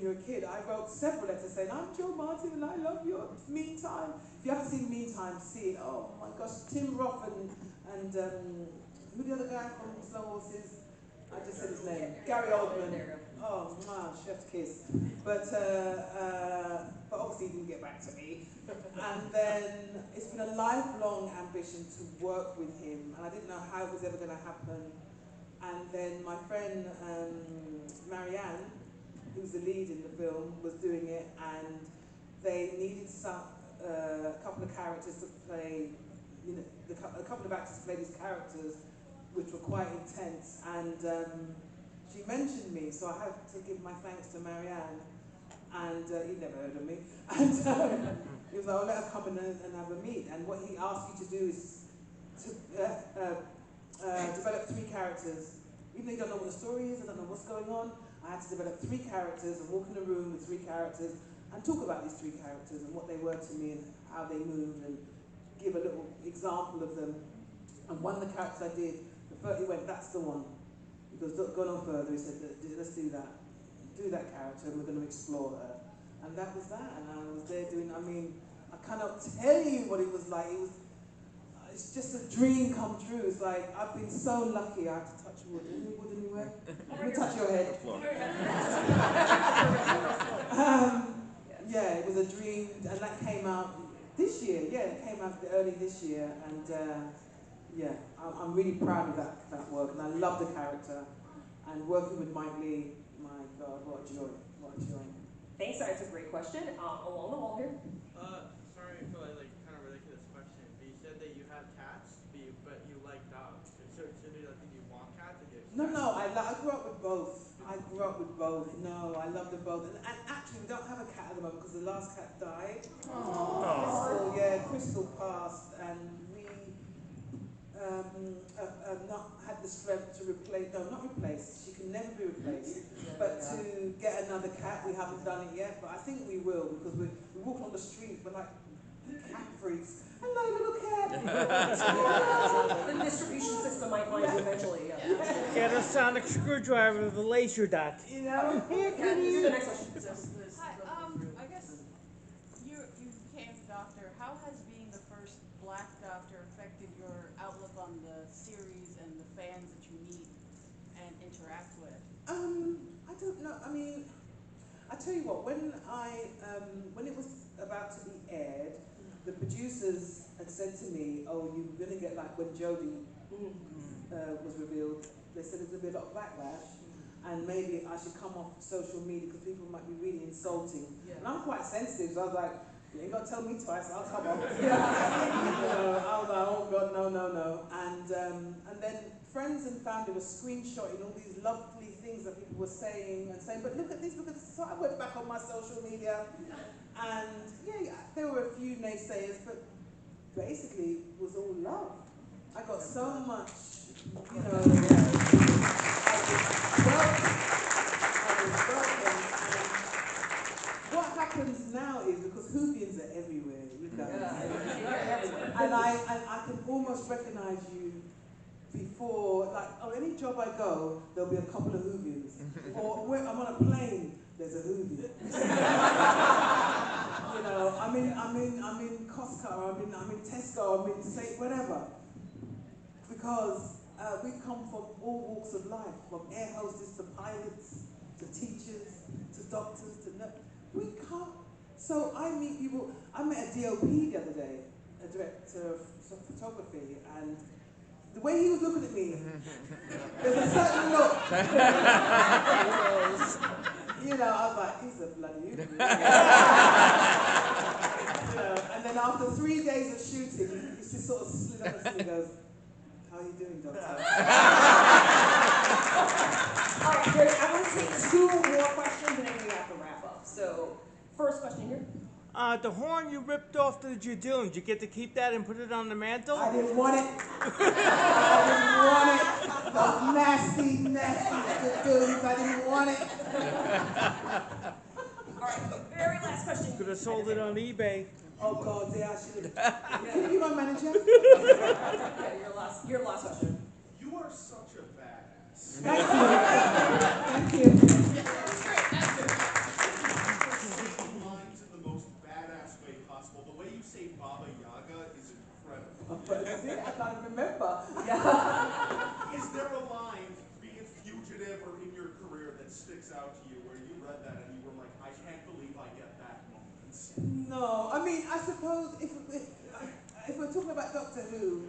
you're a kid, I wrote several letters saying, I'm Joe Martin and I love your Meantime. If you haven't seen Meantime, see it. Oh my gosh, Tim Roth and who the other guy from Slow Horses? I just said his name. Gary Oldman. Oh, chef's kiss. But obviously he didn't get back to me. And then it's been a lifelong ambition to work with him, and I didn't know how it was ever going to happen. And then my friend Marianne, who's the lead in the film, was doing it, and they needed a couple of characters to play, a couple of actors to play these characters, which were quite intense. And she mentioned me, so I have to give my thanks to Marianne. And he'd never heard of me. And he was like, oh, let her come in and have a meet. And what he asked you to do is to develop 3 characters. Even though you don't know what the story is, I don't know what's going on, I had to develop 3 characters and walk in a room with 3 characters and talk about these 3 characters and what they were to me and how they moved and give a little example of them. And one of the characters I did, the first he went, that's the one. He goes, go no further. He said, let's do that. Do that character and we're going to explore her. And that was that. And I was there doing, I cannot tell you what it was like. It's just a dream come true. It's like, I've been so lucky. I have to touch wood. Any wood anywhere? Let me touch your head. Yeah, it was a dream, and that came out this year. Yeah, it came out early this year, and I'm really proud of that work, and I love the character. And working with Mike Lee, my God, what a joy! What a joy! Thanks, that's a great question. Along the wall here. Sorry for kind of ridiculous question, but you said that you have cats, but you like dogs. So do you want cats or do you? No, I grew up with both. No, I love them both. And actually, we don't have a cat at the moment because the last cat died. Crystal passed, and we not had the strength to replace. No, not replace. She can never be replaced. But to get another cat, we haven't done it yet. But I think we will, because we walk on the street, we're like cat freaks. Hello, little cat. The distribution system might find you eventually. Get a sonic screwdriver with a laser dot. You know? Here's the next question. Hi, I guess you became a doctor. How has being the first Black doctor affected your outlook on the series and the fans that you meet and interact with? I don't know. I tell you what. When it was about to be aired, the producers had said to me, "Oh, you're gonna get like when Jodie was revealed." They said there's gonna be a lot of backlash, and maybe I should come off social media because people might be really insulting. Yeah. And I'm quite sensitive, so I was like, "You ain't gonna tell me twice. I'll come off." I was like, "Oh God, no." And then friends and family were screenshotting all these lovely things that people were saying and saying, "But look at this, look at this." So I went back on my social media. And there were a few naysayers, but basically it was all love. I got so much, I was welcome. And what happens now is, because Whovians are everywhere, you guys. And I can almost recognize you before, any job I go, there'll be a couple of Whovians. Or when I'm on a plane, there's a Whovian. I'm in Costco, I'm in Tesco, I'm in whatever. Because we come from all walks of life, from air hostess to pilots, to teachers, to doctors, to nurses. We come. So I meet people. I met a DOP the other day, a director of photography, and the way he was looking at me, there's a certain look. I was like, he's a bloody idiot. And then after 3 days of shooting, he just sort of slid up and he goes, "How are you doing, doctor?" All right, great. I want to take 2 more questions and then we have to wrap up. So, first question here. The horn you ripped off the Jadoon, did you get to keep that and put it on the mantle? I didn't want it. Those nasty Jadoons. I didn't want it. All right, very last question. Could have sold it on eBay. Oh God, yeah, I should have. Can you be my manager? Your last question. You are such a badass. Thank you. Thank you. That's great. Yeah. Is there a line, be it fugitive or in your career, that sticks out to you where you read that and you were like, I can't believe I get that moment? No, I mean, I suppose if we're talking about Doctor Who,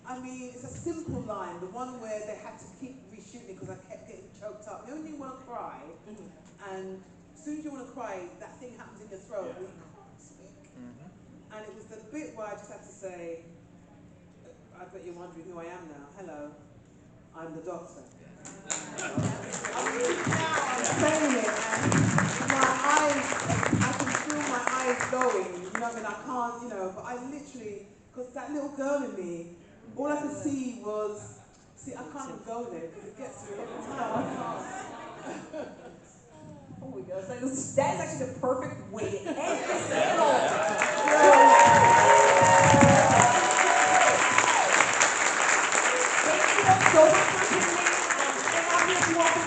I mean, it's a simple line, the one where they had to keep reshooting because I kept getting choked up. You know when you want to cry, and as soon as you want to cry, that thing happens in your throat, where you can't speak. And it was the bit where I just had to say, I bet you're wondering who I am now. Hello, I'm the Doctor. I'm saying it, and my eyes, I can feel my eyes going, you know what I mean? I can't, you know, but I literally, because that little girl in me, all I could see was, I can't even go there because it gets to me every time. I can't. Oh my gosh, that is actually the perfect way to end this panel. Thank you all so much for tuning in. Stay happy if you want to